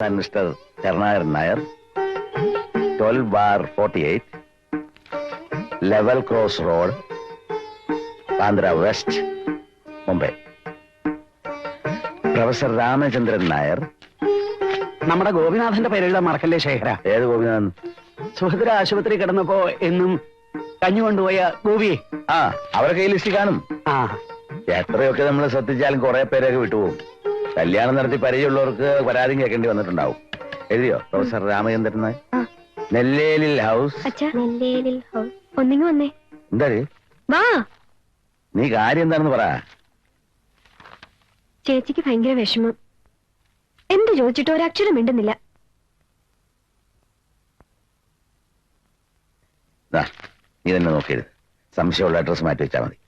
and Mr. Karnagaran Nair, 12/48, Level Cross Road, Bandra West, Mumbai. Professor Ramachandran Nair. നമ്മുടെ ഗോപിനാഥന്റെ പേരെഴുതാൻ മറക്കല്ലേ ശേഖര. ഏത് ഗോപിനാഥൻ? സുഭദ്ര ആശുപത്രി കിടന്നപ്പോ എന്നും കഞ്ഞു കൊണ്ടുപോയ ഗോപി. ആ, അവരൊക്കെ ഈ ലിസ്റ്റ് കാണും. ആ, എത്രയൊക്കെ നമ്മൾ ശ്രദ്ധിച്ചാലും കുറെ പേരൊക്കെ വിട്ടുപോകും. കല്യാണം നടത്തി പരിചയമുള്ളവർക്ക് പരാതിയും കേൾക്കേണ്ടി വന്നിട്ടുണ്ടാവും. എഴുതിയോ പ്രൊഫസർ രാമചന്ദ്രൻ നായർ? നെല്ലേലിൽ ഹൗസ്. ഒന്നിങ്ങി വന്നേ. എന്താ വാ, നീ കാര്യം എന്താണെന്ന് പറ. ചേച്ചിക്ക് ഭയങ്കര വിഷമം. എന്ത് ചോദിച്ചിട്ടോ ഒരക്ഷരം മിണ്ടുന്നില്ല. നീ തന്നെ നോക്കിയത്. സംശയമുള്ള അഡ്രസ് മാറ്റി വെച്ചാൽ മതി.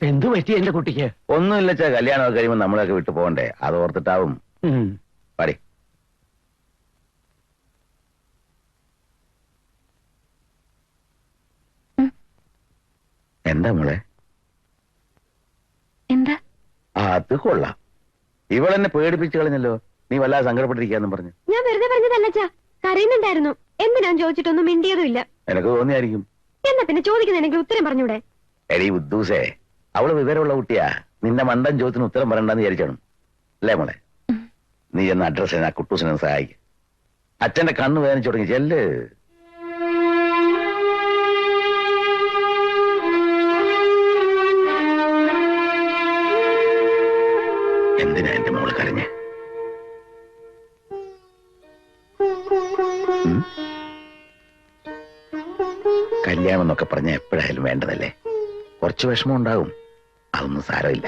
എന്തു പറ്റി എന്റെ കുട്ടിക്ക്? ഒന്നുമില്ല, കല്യാണമൊക്കെ കഴിയുമ്പോൾ നമ്മളൊക്കെ വിട്ടു പോകണ്ടേ, അത് ഓർത്തിട്ടാവും. പാടി. എന്താ മോളെ? എന്താ? അത് കൊള്ളാം. ഇവളെന്നെ പേടിപ്പിച്ചു കളഞ്ഞല്ലോ. നീ വല്ലാതെ സങ്കടപ്പെട്ടിരിക്കാന്നും പറഞ്ഞു. ഞാൻ വെറുതെ പറഞ്ഞതല്ലച്ചാ, കരയുന്നുണ്ടായിരുന്നു. എന്തിനാ ചോദിച്ചിട്ടൊന്നും മിണ്ടിയതും ഇല്ല. എനക്ക് തോന്നിയായിരിക്കും. എന്നാ പിന്നെ ചോദിക്കുന്നതിനെങ്കിൽ ഉത്തരം പറഞ്ഞൂടെ? എടീ ഉദ്ദൂസേ, അവള് വിവരമുള്ള കുട്ടിയാ. നിന്റെ മണ്ടൻ ചോദ്യത്തിന് ഉത്തരം പറയണ്ടെന്ന് വിചാരിച്ചാണ് അല്ലേ മോളെ? നീ എന്ന അഡ്രസ് ആ കുട്ടൂസിനെ സഹായിക്കും. അച്ഛന്റെ കണ്ണ് വേദനിച്ചു തുടങ്ങി. ചെല്ല്. എന്തിനാ എന്റെ മോള് കരഞ്ഞ്? കല്യാണം എന്നൊക്കെ പറഞ്ഞ എപ്പോഴായാലും വേണ്ടതല്ലേ. കുറച്ച് വിഷമം ഉണ്ടാവും, അതൊന്നും സാരമില്ല.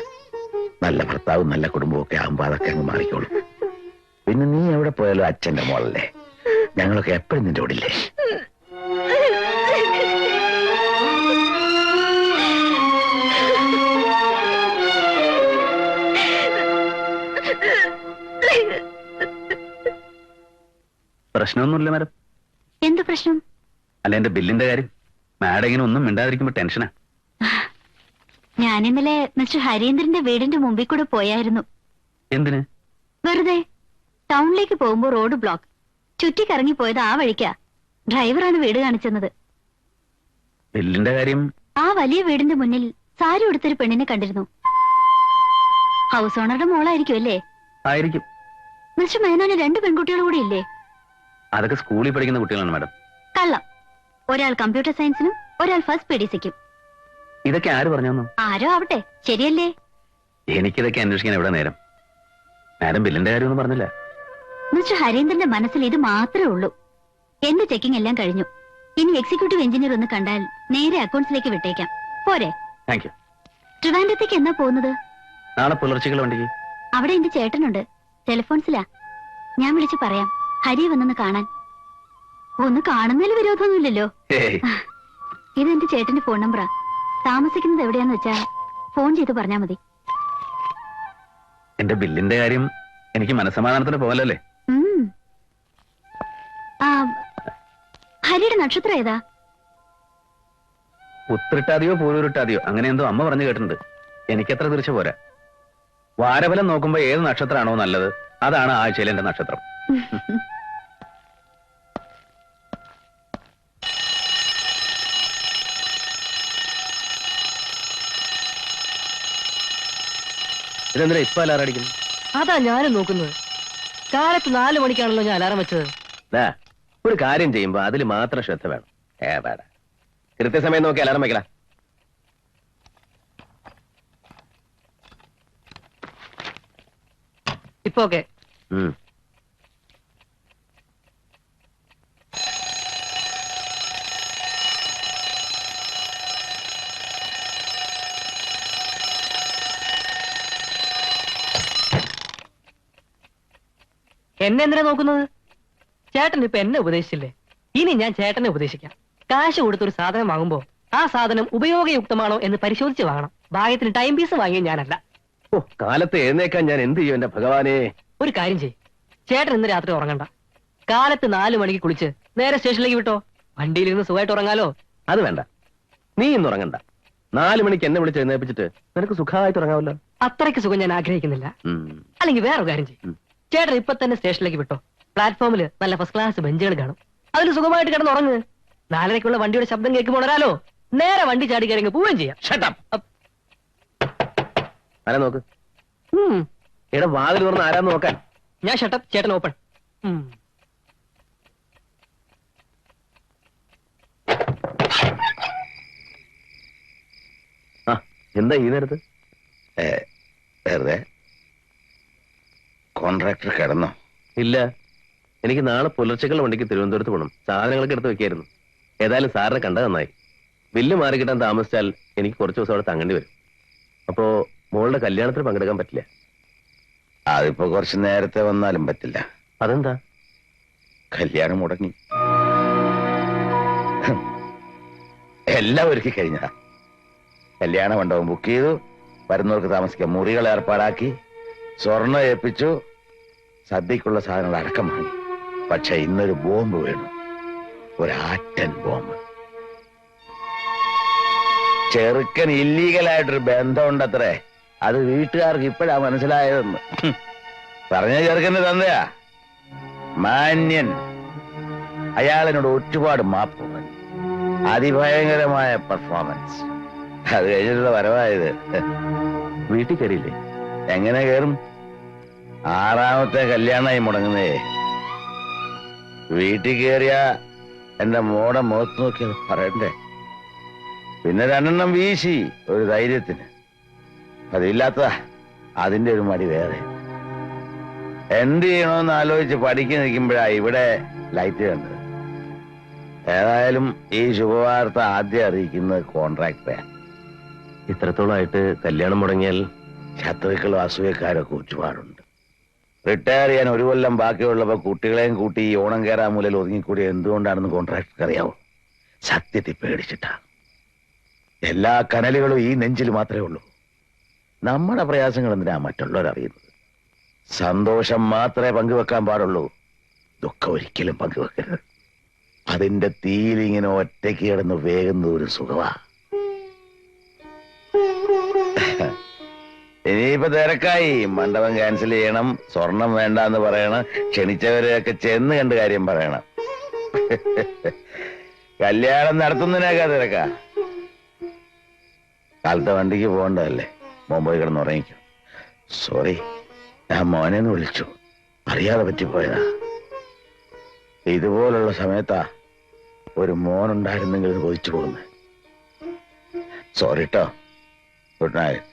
നല്ല ഭർത്താവും നല്ല കുടുംബവും ഒക്കെ ആകുമ്പോ അതൊക്കെ അങ്ങ് മാറിക്കോളും. പിന്നെ നീ എവിടെ പോയാലും അച്ഛന്റെ മോളല്ലേ. ഞങ്ങളൊക്കെ എപ്പോഴും നിന്റെ ഓടില്ലേ. പ്രശ്നമൊന്നുമില്ല മാഡം. എന്ത് പ്രശ്നം? അല്ല, എന്റെ ബില്ലിന്റെ കാര്യം. മാഡം ഇങ്ങനെ ഒന്നും മിണ്ടാതിരിക്കുമ്പോ ടെൻഷനാ. ഞാൻ ഇന്നലെ മിസ്റ്റർ ഹരീന്ദ്രന്റെ വീടിന്റെ മുമ്പിൽ കൂടെ പോയായിരുന്നു. എന്തിന്? വെറുതെ. ടൗണിലേക്ക് പോകുമ്പോ റോഡ് ബ്ലോക്ക്. ചുറ്റിക്കറങ്ങി പോയത് ആ വഴിക്കാ. ഡ്രൈവറാണ് വീട് കാണിച്ചെന്നത്. ബില്ലിന്റെ കാര്യം? ആ വലിയ വീടിന്റെ മുന്നിൽ സാരി ഉടുത്തൊരു പെണ്ണിനെ കണ്ടിരുന്നു. ഹൗസ് ഓണറുടെ മോളായിരിക്കും അല്ലേ? ആയിരിക്കും. മിസ്റ്റർ മേനോന് 2 പെൺകുട്ടികൾ കൂടി ഇല്ലേ? അതൊക്കെ സ്കൂളിൽ പഠിക്കുന്ന കുട്ടികളാണ് മാഡം. കള്ളം. ഒരാൾ കമ്പ്യൂട്ടർ സയൻസിനും ഒരാൾ ഫസ്റ്റ് PDCക്കും. ഇതൊക്കെ ആര് പറഞ്ഞു? ആരോ ആവട്ടെ, ശരിയല്ലേ? എനിക്കിതൊക്കെ അന്വേഷിക്കാൻ എവിടെ നേരം? മാഡം ബില്ലിന്റെ കാര്യമൊന്നും പറഞ്ഞില്ല. മിസ്റ്റർ ഹരീന്ദ്രന്റെ മനസ്സിൽ ഇത് മാത്രമേ ഉള്ളൂ. എന്റെ ചെക്കിംഗ് എല്ലാം കഴിഞ്ഞു. ഇനി എക്സിക്യൂട്ടീവ് എഞ്ചിനീയർ ഒന്ന് കണ്ടാൽ നേരെ അക്കൗണ്ട്സിലേക്ക് വിട്ടേക്കാം. പോരെ? Thank you. ട്രിവാൻഡ്രത്തേക്ക് എന്നാ പോകുന്നത്? നാളെ പുലർച്ചയ്ക്കുള്ള വണ്ടിക്ക്. അവിടെ എന്റെ ചേട്ടനുണ്ട്, ടെലിഫോൺസിലാ. ഞാൻ വിളിച്ചു പറയാം ഹരി വന്നൊന്ന് കാണാൻ. ഒന്ന് കാണുന്നതിൽ വിരോധമൊന്നുമില്ലല്ലോ. ഇതെന്റെ ചേട്ടന്റെ ഫോൺ നമ്പറാ. താമസിക്കുന്നത് എവിടെയാന്ന് വെച്ചാ ഫോൺ ചെയ്ത് പറഞ്ഞാ മതി. എന്റെ ബില്ലിന്റെ കാര്യം എനിക്ക് മനസ്സമാധാനത്തിന് പോകലല്ലേ? ഹരിയുടെ നക്ഷത്രം ഏതാ? ഉത്തിരിട്ടാതെയോ പൂരുരുട്ടാതെയോ അങ്ങനെ എന്തോ അമ്മ പറഞ്ഞു കേട്ടിട്ടുണ്ട്. എനിക്കത്ര തീർച്ച പോരാ. വാരഫലം നോക്കുമ്പോ ഏത് നക്ഷത്രമാണോ നല്ലത് അതാണ് ആഴ്ചയിൽ എന്റെ നക്ഷത്രം. ഇതെന്തിനാ ഇപ്പൊ അലാറം അടിക്കുന്നു? അതാ ഞാനും നോക്കുന്നത്. കാലത്ത് 4 മണിക്കാണല്ലോ ഞാൻ അലാറം വെച്ചത്. ഒരു കാര്യം ചെയ്യുമ്പോ അതിൽ മാത്രം ശ്രദ്ധ വേണം. കൃത്യസമയം നോക്കി അലാറം വെക്കല. ഇപ്പൊ ഓക്കെ. എന്നെ എന്തിനാ നോക്കുന്നത്? ചേട്ടൻ ഇപ്പൊ എന്നെ ഉപദേശിച്ചില്ലേ, ഇനി ഞാൻ ചേട്ടനെ ഉപദേശിക്കാം. കാശ് കൊടുത്തൊരു സാധനം വാങ്ങുമ്പോ ആ സാധനം ഉപയോഗയുക്തമാണോ എന്ന് പരിശോധിച്ച് വാങ്ങണം. ഭാഗ്യത്തിന് ടൈം പീസ് വാങ്ങിയ ഞാനല്ല. ഓ, കാലത്ത് എഴുന്നേക്കാൻ ഞാൻ എന്ത് ചെയ്യും എന്റെ ഭഗവാനെ? ഒരു കാര്യം ചെയ്യ്, ചേട്ടൻ ഇന്ന് രാത്രി ഉറങ്ങണ്ട. കാലത്ത് 4 മണിക്ക് കുളിച്ച് നേരെ സ്റ്റേഷനിലേക്ക് വിട്ടോ. വണ്ടിയിലിരുന്ന് സുഖമായിട്ട് ഉറങ്ങാലോ. അത് വേണ്ട, നീ ഇന്ന് ഉറങ്ങണ്ട. 4 മണിക്ക് എന്നെ വിളിച്ച് എഴുന്നേപ്പിച്ചിട്ട് നിനക്ക് സുഖമായിട്ട് ഉറങ്ങാമല്ലോ. അത്രയ്ക്ക് സുഖം ഞാൻ ആഗ്രഹിക്കുന്നില്ല. അല്ലെങ്കിൽ വേറൊരു കാര്യം ചെയ്യും, ചേട്ടൻ ഇപ്പൊ തന്നെ സ്റ്റേഷനിലേക്ക് വിട്ടോ. പ്ലാറ്റ്ഫോമിൽ നല്ല ഫസ്റ്റ് ക്ലാസ് ബെഞ്ചുകൾ കാണും. അതിൽ സുഖമായിട്ട് കിടന്നുറങ്ങ്. 4:30-ക്കുള്ള വണ്ടിയുടെ ശബ്ദം കേൾക്കുമ്പോൾ ഉണരാലോ. നേരെ വണ്ടി ചാടി കയറി പോവുകയും ചെയ്യാം. ആരാ നോക്ക്. ഇവിടെ വാതിൽ തുറന്ന് ആരാന്ന് നോക്കാൻ. ഞാൻ ഷട്ടപ്പ്, ചേട്ടൻ ഓപ്പൺ. ആ എന്താ ഈ നേരത്ത്? വെറുതെ. കോൺട്രാക്ടർ കിടന്നോ? ഇല്ല, എനിക്ക് നാളെ പുലർച്ചക്കുള്ള വണ്ടിക്ക് തിരുവനന്തപുരത്ത് പോകണം. സാധനങ്ങളൊക്കെ എടുത്ത് വെക്കായിരുന്നു. ഏതായാലും സാറിനെ കണ്ടത് നന്നായി. ബില്ല് മാറി കിട്ടാൻ താമസിച്ചാൽ എനിക്ക് കുറച്ച് ദിവസം അവിടെ തങ്ങേണ്ടി വരും. അപ്പോ മോളുടെ കല്യാണത്തിന് പങ്കെടുക്കാൻ പറ്റില്ല. അതിപ്പോ കുറച്ച് നേരത്തെ വന്നാലും പറ്റില്ല. അതെന്താ? കല്യാണം മുടങ്ങി. എല്ലാം ഒരുക്കി കഴിഞ്ഞ കല്യാണ മണ്ഡപം ബുക്ക് ചെയ്തു, വരുന്നവർക്ക് താമസിക്കാൻ മുറികൾ ഏർപ്പാടാക്കി, സ്വർണം ഏൽപ്പിച്ചു, സദ്യക്കുള്ള സാധനങ്ങൾ അടക്കം വാങ്ങി. പക്ഷെ ഇന്നൊരു ബോംബ് വീണു. ഒരാറ്റൻ ബോംബ്. ചെറുക്കൻ ഇല്ലീഗലായിട്ടൊരു ബന്ധമുണ്ടത്രേ. അത് വീട്ടുകാർക്ക് ഇപ്പോഴാ മനസ്സിലായതെന്ന്. പറഞ്ഞ ചെറുക്കന് തന്നെയാ മാന്യൻ. അയാളിനോട് ഒരുപാട് മാപ്പ്. അതിഭയങ്കരമായ പെർഫോമൻസ്. അത് കഴിഞ്ഞിട്ടുള്ള വരവായത്. വീട്ടിൽ കയറിയില്ലേ? എങ്ങനെ കയറും? 6ാമത്തെ കല്യാണമായി മുടങ്ങുന്നേ. വീട്ടിൽ കയറിയ എന്റെ മോടെ മുഖത്ത് നോക്കി അത് പറയണ്ടേ. പിന്നെ 2 വീശി ഒരു ധൈര്യത്തിന്. അതില്ലാത്ത അതിന്റെ ഒരു മടി വേറെ. എന്ത് ചെയ്യണമെന്ന് ആലോചിച്ച് പഠിക്കാൻ നിൽക്കുമ്പോഴാ ഇവിടെ ലൈറ്റ് കണ്ടത്. ഏതായാലും ഈ ശുഭവാർത്ത ആദ്യം അറിയിക്കുന്നത് കോൺട്രാക്ടറെ. ഇത്രത്തോളമായിട്ട് കല്യാണം മുടങ്ങിയാൽ ശത്രുക്കളും അസൂയക്കാരൊക്കെ ഒരുപാടുണ്ട്. റിട്ടയർ ചെയ്യാൻ 1 കൊല്ലം ബാക്കിയുള്ളപ്പോ കുട്ടികളെയും കൂട്ടി ഈ ഓണം കയറാൻ മൂലയിൽ ഒതുങ്ങിക്കൂടി എന്തുകൊണ്ടാണെന്ന് കോൺട്രാക്ടർക്ക് അറിയാവോ? സത്യത്തിൽ പേടിച്ചിട്ടാ. എല്ലാ കനലുകളും ഈ നെഞ്ചിൽ മാത്രമേ ഉള്ളൂ. നമ്മുടെ പ്രയാസങ്ങൾ എന്തിനാ മറ്റുള്ളവരറിയുന്നത്? സന്തോഷം മാത്രമേ പങ്കുവെക്കാൻ പാടുള്ളൂ. ദുഃഖം ഒരിക്കലും പങ്കുവെക്കരുത്. അതിന്റെ തീയിലിങ്ങനെ ഒറ്റയ്ക്ക് കിടന്ന് വേകുന്ന ഒരു സുഖമാ. ഇനിയിപ്പോ തിരക്കായി. മണ്ഡപം ക്യാൻസൽ ചെയ്യണം, സ്വർണം വേണ്ടെന്ന് പറയണം, ക്ഷണിച്ചവരെയൊക്കെ ചെന്ന് കണ്ട് കാര്യം പറയണം. കല്യാണം നടത്തുന്നതിനൊക്കെ തിരക്കാ. കാലത്തെ വണ്ടിക്ക് പോകണ്ടതല്ലേ. മോൻ പോയി കിടന്ന് ഉറങ്ങിക്കും. സോറി, ഞാൻ മോനെന്ന് വിളിച്ചു, അറിയാതെ പറ്റിപ്പോയതാ. ഇതുപോലുള്ള സമയത്താ ഒരു മോനുണ്ടായിരുന്നെങ്കിൽ കൊതിച്ചു പോകുന്നത്. സോറി ട്ടോ. Good night.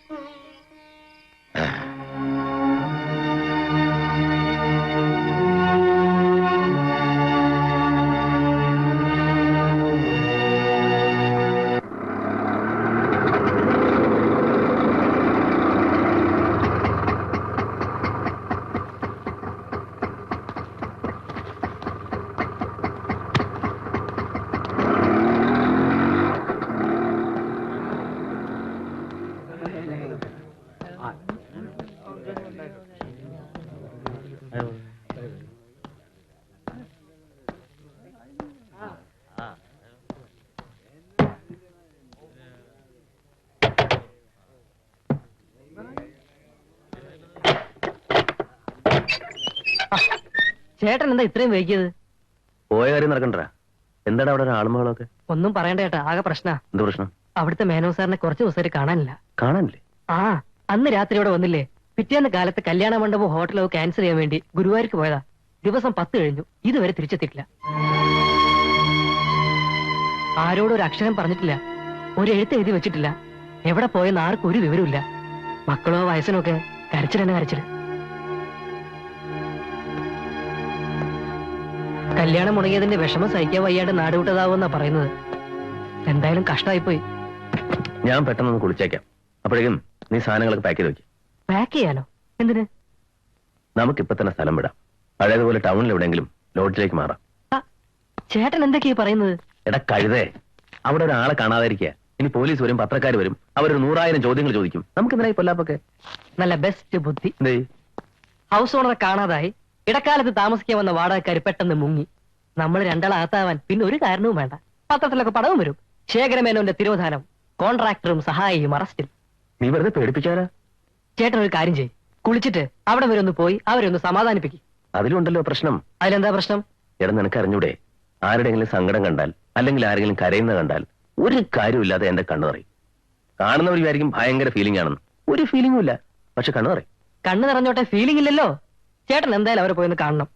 ചേട്ടൻ എന്താ ഇത്രയും വൈകിയത്? പോയ കാര്യം നടക്കണ്ട. എന്താണ് അവിടെ ആളുമകളൊക്കെ? ഒന്നും പറയണ്ട ചേട്ടാ, ആകെ പ്രശ്ന. എന്ത് പ്രശ്നം? അവിടുത്തെ മേനോ സാറിനെ കുറച്ച് ദിവസമായിട്ട് കാണാനില്ല. കാണാനില്ലേ? ആ, അന്ന് രാത്രി ഇവിടെ വന്നില്ലേ? പിറ്റേന്ന് കാലത്ത് കല്യാണ മണ്ഡപവും ഹോട്ടലോ ക്യാൻസൽ ചെയ്യാൻ വേണ്ടി ഗുരുവായൂർക്ക് പോയതാ. ദിവസം 10 കഴിഞ്ഞു, ഇതുവരെ തിരിച്ചെത്തിയിട്ടില്ല. ആരോടും ഒരു അക്ഷരം പറഞ്ഞിട്ടില്ല, ഒരു എഴുത്ത് എഴുതി വെച്ചിട്ടില്ല. എവിടെ പോയെന്ന് ആർക്കും ഒരു വിവരമില്ല. മക്കളോ വയസ്സനോ ഒക്കെ കരച്ചിൽ തന്നെ കരച്ചിൽ. കല്യാണം മുടങ്ങിയതിന്റെ വിഷമം സഹിക്കാൻ വയ്യാണ്ട് നാടുവിട്ടതാവുമെന്നാ പറയുന്നത്. എന്തായാലും കഷ്ടമായിപ്പോയി. ഞാൻ പെട്ടെന്ന് കുളിച്ചേക്കാം. അപ്പോഴേക്കും നീ സാധനങ്ങളൊക്കെ പാക്ക് ചെയ്ത് വെക്കും. പാക്ക് ചെയ്യാനോ? എന്തിന്? നമുക്കിപ്പൊ തന്നെ സ്ഥലം വിടാം. പഴയതുപോലെ ടൗണിൽ എവിടെയെങ്കിലും ലോഡ്ജിലേക്ക് മാറാം. ചേട്ടൻ എന്തൊക്കെയാ പറയുന്നത്? എടാ കഴുതേ, അവിടെ ഒരാളെ കാണാതിരിക്കുക. ഇനി പോലീസ് വരും, പത്രക്കാർ വരും, അവരൊരു 100,000 ചോദ്യങ്ങൾ ചോദിക്കും. നമുക്ക് എന്തിനായി പൊല്ലാപ്പൊക്കെ? നല്ല ബെസ്റ്റ് ബുദ്ധി. എന്തേ? ഹൗസ് ഓണറെ കാണാതായി ഇടക്കാലത്ത് താമസിക്കാൻ വന്ന വാടകക്കാർ പെട്ടെന്ന് മുങ്ങി. നമ്മൾ രണ്ടാളാത്താവാൻ പിന്നെ ഒരു കാരണവും വേണ്ട. പത്രത്തിലൊക്കെ പടവും വരും. ശേഖരമേനോന്റെ തിരോധാനം, കോൺട്രാക്ടറും സഹായിയും അറസ്റ്റിൽ. നീ വെറുതെ പേടിപ്പിച്ചാരാ? ചേട്ടൻ ഒരു കാര്യം ചെയ്യ്, കുളിച്ചിട്ട് അവിടെ വരെ ഒന്ന് പോയി അവരെ ഒന്ന് സമാധാനിപ്പിക്കും. അതിലുണ്ടല്ലോ പ്രശ്നം. അതിലെന്താ പ്രശ്നം? എടാ നിനക്ക് അറിഞ്ഞൂടെ, ആരുടെയെങ്കിലും സങ്കടം കണ്ടാൽ അല്ലെങ്കിൽ ആരെങ്കിലും കരയുന്ന കണ്ടാൽ ഒരു കാര്യമില്ലാതെ എന്റെ കണ്ണു പറയും. കാണുന്നവർ വിചാരിക്കും ഭയങ്കര ഫീലിംഗ് ആണെന്ന്. ഒരു ഫീലിംഗും ഇല്ല, പക്ഷെ കണ്ണു പറയും. കണ്ണ് നിറഞ്ഞോട്ടെ, ഫീലിംഗ് ഇല്ലല്ലോ. ചേട്ടൻ എന്തായാലും അവരെ പോയി ഒന്ന് കാണണം.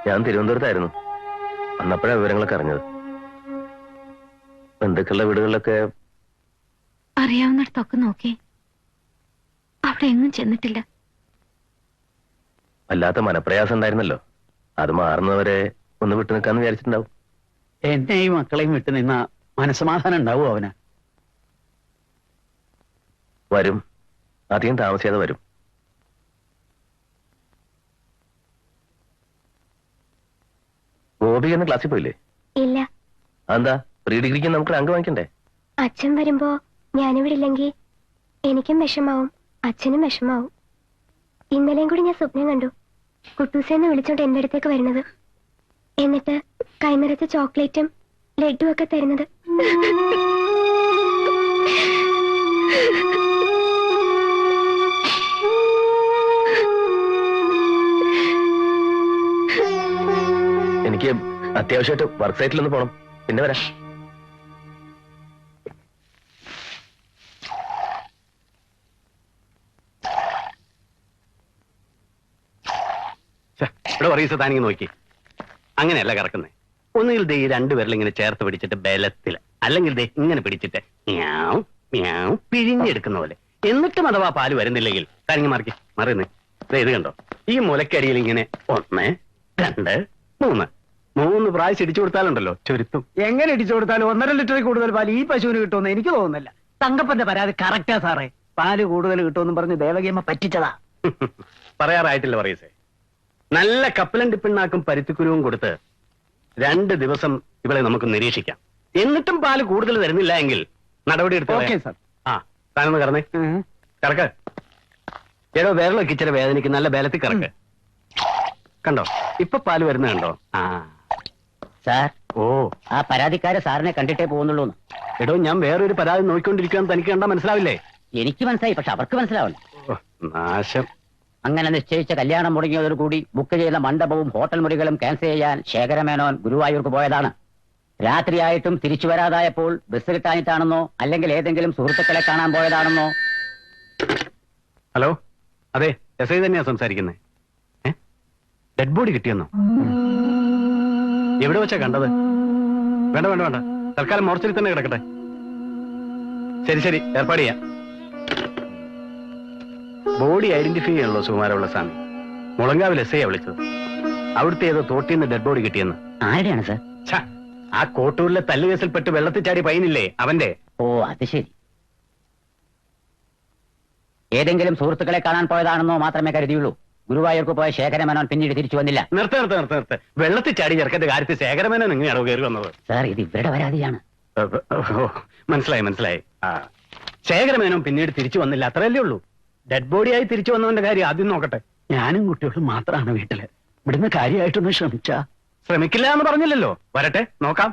ഞാൻ തിരുവനന്തപുരത്തായിരുന്നു. അന്നപ്പോഴാണ് വിവരങ്ങളൊക്കെ അറിഞ്ഞത്. ബന്ധുക്കളുടെ വീടുകളിലൊക്കെ അറിയാവുന്നിടത്തൊക്കെ നോക്കി, അവിടെ എങ്ങും ചെന്നിട്ടില്ല. വല്ലാത്ത മനപ്രയാസം ഉണ്ടായിരുന്നല്ലോ. അത് മാറുന്നവരെ ഒന്ന് വിട്ടു നിൽക്കാന്ന് വിചാരിച്ചിട്ടുണ്ടാവും. എന്നെയും മക്കളെയും വിട്ടു നിന്ന മനസ്സമാധാനം ഉണ്ടാവും അവന്. വരും, അധികം താമസിയാതെ വരും. ഗോപി എന്ന ക്ലാസ്സിൽ പോയില്ലേ? ഇല്ല. എന്താ, പ്രീ ഡിഗ്രിക്ക് നമുക്ക് റാങ്ക് വാങ്ങിക്കണ്ടേ? അച്ഛൻ വരുമ്പോ ഞാനിവിടെ ഇല്ലെങ്കിൽ എനിക്കും വിഷമാവും, അച്ഛനും വിഷമാവും. ഇന്നലെയും കൂടി ഞാൻ സ്വപ്നം കണ്ടു, കുട്ടൂസേന്ന് വിളിച്ചോണ്ട് എന്റെ അടുത്തേക്ക് വരുന്നത്. എന്നിട്ട് കൈനിറച്ച ചോക്ലേറ്റും ലഡും ഒക്കെ തരുന്നത്. എനിക്ക് അത്യാവശ്യമായിട്ട് വർക്ക് സൈറ്റിലൊന്ന് പോണം, പിന്നെ വരാം. ഇവിടെ പറയൂ, താനിങ്ങനെ നോക്കി. അങ്ങനെയല്ല കറക്കുന്നേ. ഒന്നുകിൽ ദേ ഈ രണ്ടുപേരിൽ ഇങ്ങനെ ചേർത്ത് പിടിച്ചിട്ട് ബലത്തില്, അല്ലെങ്കിൽ ദേ ഇങ്ങനെ പിടിച്ചിട്ട് മ്യാവ് മ്യാവ് പിഴിഞ്ഞെടുക്കുന്ന പോലെ. എന്നിട്ടും അഥവാ പാല് വരുന്നില്ലെങ്കിൽ താനിങ്ങി മാറിക്ക് മറിയുന്നേ. ഇത് കണ്ടോ, ഈ മുലക്കടിയിൽ ഇങ്ങനെ 1 2 3 3 പ്രാവശ്യം ഇടിച്ചു കൊടുത്താലുണ്ടല്ലോ ചുരുത്തും. എങ്ങനെ ഇടിച്ചു കൊടുത്താലും 1.5 ലിറ്ററിൽ കൂടുതൽ പാല് ഈ പശുവിന് കിട്ടുമെന്ന് എനിക്ക് തോന്നുന്നില്ല. തങ്കപ്പന്റെ പരാതി കറക്റ്റാ സാറേ. പാല് കൂടുതൽ കിട്ടുമെന്ന് പറഞ്ഞ് ദേവകിയമ്മ പറ്റിച്ചതാ. പറയാറായിട്ടില്ല പറയസേ. നല്ല കപ്പലണ്ടി പിണ്ണാക്കും പരുത്തിക്കുരുവും കൊടുത്ത് 2 ദിവസം ഇവളെ നമുക്ക് നിരീക്ഷിക്കാം. എന്നിട്ടും പാല് കൂടുതൽ തരുന്നില്ല എങ്കിൽ നടപടി ഓക്കെ എടുത്ത് സാർ. ആ താനൊന്ന് കറന്നേ. കറക്ക്. ഏടോ വിരലൊക്കെ ഇച്ചിരി വേദനയ്ക്ക് നല്ല ബലത്തിൽ കറക്ക്. കണ്ടോ, ഇപ്പൊ പാല് വരുന്ന കണ്ടോ? ആ സാർ, ഓ ആ പരാതിക്കാരെ സാറിനെ കണ്ടിട്ടേ പോകുന്നുള്ളൂ. എടോ, ഞാൻ വേറൊരു പരാതി നോക്കിക്കൊണ്ടിരിക്കാൻ തനിക്ക് കണ്ടാ മനസ്സിലാവില്ലേ? എനിക്ക് മനസ്സിലായി, പക്ഷെ അവർക്ക് മനസ്സിലാവില്ല. ഓ, നാശം. അങ്ങനെ നിശ്ചയിച്ച കല്യാണം മുടങ്ങിയതോടുകൂടി ബുക്ക് ചെയ്ത മണ്ഡപവും ഹോട്ടൽ മുറികളും ക്യാൻസൽ ചെയ്യാൻ ശേഖരമേനോൻ ഗുരുവായൂർക്ക് പോയതാണ്. രാത്രിയായിട്ടും തിരിച്ചു വരാതായപ്പോൾ ബസ് കിട്ടാനിട്ടാണെന്നോ അല്ലെങ്കിൽ ഏതെങ്കിലും സുഹൃത്തുക്കളെ കാണാൻ പോയതാണെന്നോ. ഹലോ, അതെ, എസ് ഐ തന്നെയാ സംസാരിക്കുന്നത്. ഡെഡ് ബോഡി കിട്ടിയെന്നോ? എവിടെ വെച്ചാ കണ്ടത്? വേണ്ട വേണ്ട വേണ്ട, തൽക്കാലം മോർച്ചറിൽ തന്നെ കിടക്കട്ടെ. ശരി ശരി, ഏർപ്പാട് ചെയ്യാം. ബോഡി ഐഡന്റിഫൈ ചെയ്യാനുള്ള സുകുമാരമുള്ള സ്വാമി. മുളങ്കാവിൽ എസ് ഐ വിളിച്ചത്. അവിടുത്തെ ഏതോ തോട്ടിന്ന് ഡെഡ് ബോഡി കിട്ടിയെന്ന്. ആരുടെയാണ് സാർ? ആ കോട്ടൂരിലെ തല്ലുകേസിൽപ്പെട്ട് വെള്ളത്തിൽ ചാടി പയ്യനില്ലേ, അവന്റെ. ഓ, അത് ശരി. ഏതെങ്കിലും സുഹൃത്തുക്കളെ കാണാൻ പോയതാണെന്നോ മാത്രമേ കരുതിയുള്ളൂ. ഗുരുവായൂർക്ക് പോയ ശേഖരമേനോൻ പിന്നീട് തിരിച്ചു വന്നില്ല. നിർത്ത്. വെള്ളത്തിൽ ചാടി ചെറുക്കന്റെ കാര്യത്തിൽ ശേഖരമേനോ നിങ്ങനെയാണോ കയറി വന്നത്? സാർ, ഇത് ഇവരുടെ പരാതിയാണ്. ഓ, മനസ്സിലായി. ആ, ശേഖരമേനോൻ പിന്നീട് തിരിച്ചു വന്നില്ല, അത്രയല്ലേ ഉള്ളൂ. ഡെഡ് ബോഡിയായി തിരിച്ചു വന്നവന്റെ കാര്യം ആദ്യം നോക്കട്ടെ. ഞാനും കുട്ടികളും മാത്രമാണ് വീട്ടില്. ഇവിടുന്ന് കാര്യമായിട്ടൊന്ന് ശ്രമിക്കില്ല എന്ന് പറഞ്ഞില്ലല്ലോ. വരട്ടെ, നോക്കാം.